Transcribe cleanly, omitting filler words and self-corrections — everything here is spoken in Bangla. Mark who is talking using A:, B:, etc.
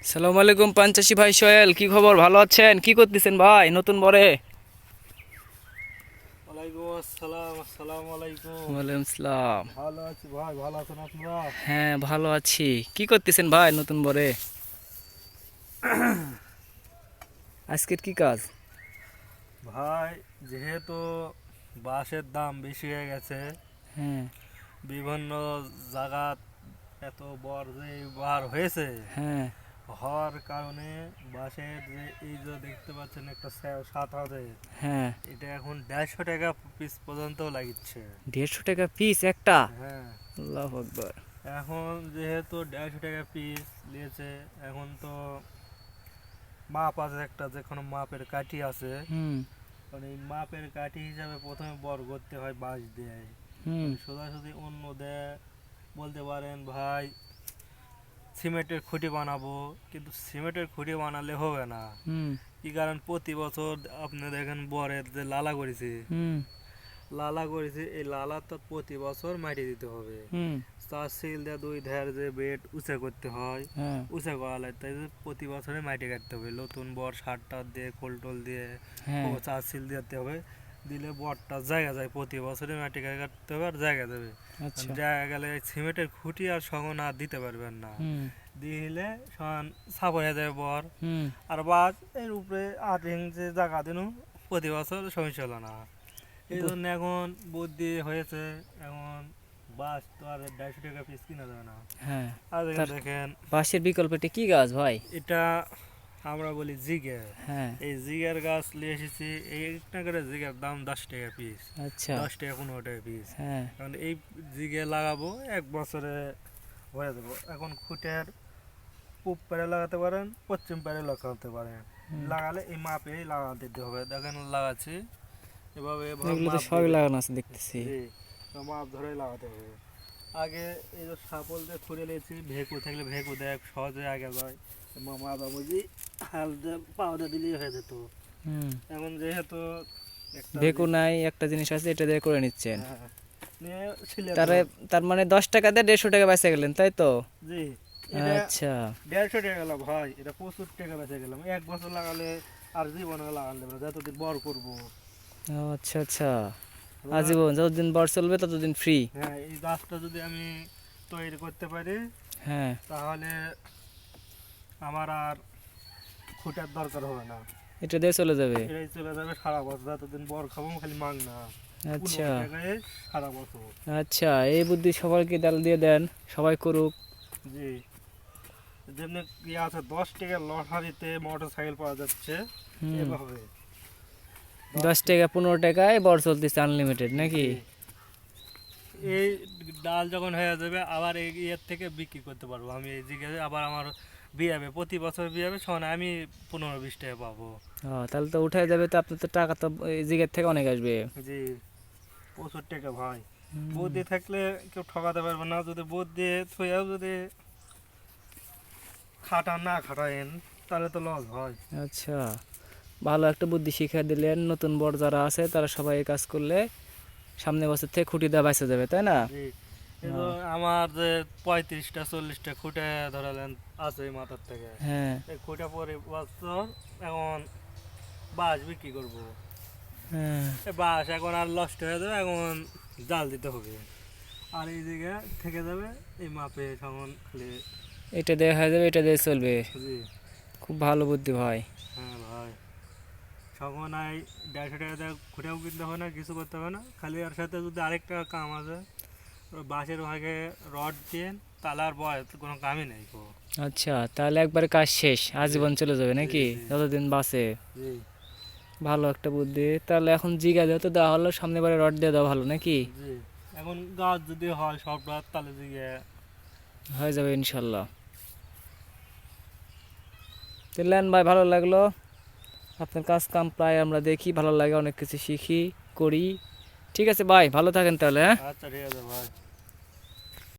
A: সালাম আলাইকুম পাঞ্চাশি ভাই সোহেল, কি খবর? ভালো আছেন? কি করতেছেন ভাই নতুন বরে?
B: ওয়ালাইকুম আসসালাম। আসসালামু আলাইকুম।
A: ওয়ালাইকুম আসসালাম।
B: ভালো আছি ভাই, ভালো আছেন আপনারা?
A: হ্যাঁ ভালো আছি। কি করতেছেন ভাই নতুন বরে? আজকের কি কাজ?
B: ভাই, যেহেতু বাঁশের দাম বেশি হয়ে গেছে,
A: হ্যাঁ
B: বিভিন্ন জায়গা এত বড় যে বার হয়েছে,
A: হ্যাঁ
B: হওয়ার কারণে বাঁশের যে এই যে দেখতে পাচ্ছেন একটা সাত আছে,
A: হ্যাঁ।
B: এটা এখন 150 টাকা পিস পর্যন্ত লাগিচ্ছে।
A: 150 টাকা পিস একটা?
B: হ্যাঁ,
A: আল্লাহু আকবার।
B: এখন যেহেতু 150 টাকা পিস নিয়েছে, এখন তো মাপ আছে, একটা যে কোনো মাপের কাঠি আছে,
A: হুম
B: মানে এই মাপের কাঠি হিসাবে প্রথমে বর করতে হয় বাঁশ দিয়ে।
A: হুম।
B: মানে সোজাসুজি অন্য দেয় বলতে পারেন ভাই সিমেন্টের খুঁটি বানাবো, কিন্তু সিমেন্টের খুঁটি বানালে হবে না।
A: হুম
B: কি কারণ প্রতি বছর আপনি দেখেন বরের যে লালা করেছে,
A: হুম
B: এই লালা তো প্রতি বছর মাটি দিতে হবে।
A: হুম।
B: চার সিল দিয়ে দুই ধার যে বেড উঁচা করতে হয়,
A: হ্যাঁ
B: উঁচা করা লাগে, তাই যে প্রতি বছরে মাটি কাটতে হবে নতুন বর, সার টার দিয়ে খোল টোল দিয়ে ও
A: হ্যাঁ।
B: চার সিল দিতে হবে। দিলে বরটা জায়গা যায়, প্রতি বছরে মাটি কাটতে হবে আর জায়গা দেবে।
A: আচ্ছা।
B: জায়গা গেলে সিমেন্টের খুঁটি আর সঙ্গ আর দিতে পারবেন না,
A: হুম
B: দিলে সমান সাপ হয়ে যাবে বর।
A: হুম।
B: আর বাস এর উপরে 8 ইঞ্চি জায়গা দিন, প্রতি বছর সমস্যা হলো না। এই জন্য এখন বুদ্ধি হয়েছে, এখন বাস তো আর 150 টাকা পিস কিনা যাবে না।
A: হ্যাঁ।
B: আর
A: তার
B: দেখেন,
A: পাশের বিকল্পটি কি গাছ ভাই?
B: এটা আমরা বলি জিগের।
A: হ্যাঁ।
B: এই জিগের গাছ নিয়ে এসেছি, এই একটা করে জিগের দাম 10 টাকা পিস,
A: আচ্ছা।
B: 10 টাকা 15 টাকা পিস।
A: হ্যাঁ।
B: কারণ এই জিগে লাগাবো 1 বছরে হয়ে যাবো। এখন খুঁটের পূব পারে লাগাতে পারেন, পশ্চিম পারে লাগাতে পারেন।
A: হুম।
B: লাগালে এই মাপেই লাগাতে দিতে হবে। দেখেন লাগাচ্ছি এভাবে এভাবে
A: এগুলো তো
B: মাপ
A: সবই
B: দিবে।
A: লাগানো আছে দেখতেছি।
B: জি, মাপ ধরে লাগাতে হবে। আগে এই যে সাপল দিয়ে খুঁড়ে নিয়েছি, ভেকু থাকলে ভেকু দেয় সহজে আগে যায়, মাঝামাঝি হাল দিয়ে পাউডার দিলেই হয়ে যেত।
A: হুম।
B: এখন যেহেতু একটা
A: বেকু নাই, একটা জিনিস আছে, এটা দিয়ে করে নিচ্ছেন।
B: হ্যাঁ, নিয়ে ছিলে
A: তারে তার মানে 10 টাকা দিয়ে 150 টাকা বেঁচে গেলেন, তাই তো?
B: জি, এটা
A: আচ্ছা।
B: 150 টাকা গেল ভাই, এটা 75 টাকা বেঁচে গেলাম। 1 বছর লাগালে আর জীবনে লাগান দেবে না, যতদিন বড় করবো।
A: ও আচ্ছা আচ্ছা। আজীবন যতদিন বর চলবে ততদিন ফ্রি।
B: হ্যাঁ, এই গাছটা যদি আমি তৈরি করতে পারি,
A: হ্যাঁ।
B: তাহলে আমার আর খুঁটার দরকার হবে না।
A: এটা দিয়ে চলে যাবে।
B: এটাই চলে যাবে সারা বছর, যতদিন বর খাবো খালি মাং না।
A: আচ্ছা
B: 15 টাকায় সারা বছর।
A: আচ্ছা। এই বুদ্ধি সবাইকে ডাল দিয়ে দেন, সবাই করুক।
B: জি, যেমনি ইয়ে আছে 10 টাকা লটারিতে মোটর সাইকেল পাওয়া যাচ্ছে,
A: হুম।
B: এভাবে
A: 10 টাকা 15 টাকায় বর চলতেছে আনলিমিটেড নাকি?
B: জি, এই ডাল যখন হয়ে যাবে আবার এই ইয়ের থেকে বিক্রি করতে পারবো আমি। এই জিজ্ঞাসা আবার আমার বিয়ে হবে, প্রতি বছর বিয়ে হবে, সমান আমি 15-20 টাকা পাবো।
A: ও তাহলে তো উঠে যাবে, তো আপনার তো টাকা তো এই জিগের থেকে অনেক আসবে।
B: জি, 75 টাকা ভাই।
A: হুম।
B: বুদ্ধি থাকলে কেউ ঠকাতে পারবে না। যদি বুদ্ধি থুয়েও যদি না খাটায়েন, তাহলে তো লস হয়।
A: আচ্ছা, ভালো একটা বুদ্ধি শিখা দিলেন। নতুন বর যারা আছে তারা সবাই এই কাজ করলে সামনে বছর থেকে খুঁটি দেওয়া বাইসে যাবে, তাই না?
B: জি, কিন্তু আমার যে 35টা 40টা খুঁটে ধরালেন আছে এই মাথার থেকে,
A: হ্যাঁ
B: এই খুঁটে পরে বছর এখন বাঁশ বিক্রি করবো।
A: হ্যাঁ।
B: এই বাঁশ এখন আর নষ্ট হয়ে যাবে, এখন জাল দিতে হবে। আর এই দিকে থেকে যাবে এই মাপে সমান খালি।
A: এটা দিয়ে হয়ে যাবে, এটা দিয়ে চলবে।
B: জি,
A: খুব ভালো বুদ্ধি ভাই।
B: হ্যাঁ ভাই, সমান এই 150 টাকা দিয়ে খুঁটেও কিনতে হবে না, কিছু করতে হবে না। খালি এর সাথে যদি আরেকটা কাম আছে, ওই বাঁশের ভাগে রড দিয়ে, তাহলে আর বয় কোনো কামই নেই গো।
A: আচ্ছা, তাহলে একবারে কাজ শেষ,
B: জি
A: আজীবন চলে যাবে
B: জি
A: নাকি,
B: জি
A: যতদিন বাঁচে।
B: জি
A: ভালো একটা বুদ্ধি। তাহলে এখন জিগা দিয়ে তো দেওয়া হলো, সামনে বারে রড দিয়ে দেওয়া ভালো নাকি?
B: জি, এখন গাছ যদি হয় সব রাত, তাহলে দিকে
A: হয়ে যাবে ইনশাল্লাহ। চললেন ভাই, ভালো লাগলো। আপনার কাজ কাম প্রায় আমরা দেখি, ভালো লাগে, অনেক কিছু শিখি করি। ঠিক আছে ভাই, ভালো থাকেন তাহলে, হ্যাঁ।
B: আচ্ছা ঠিক আছে ভাই।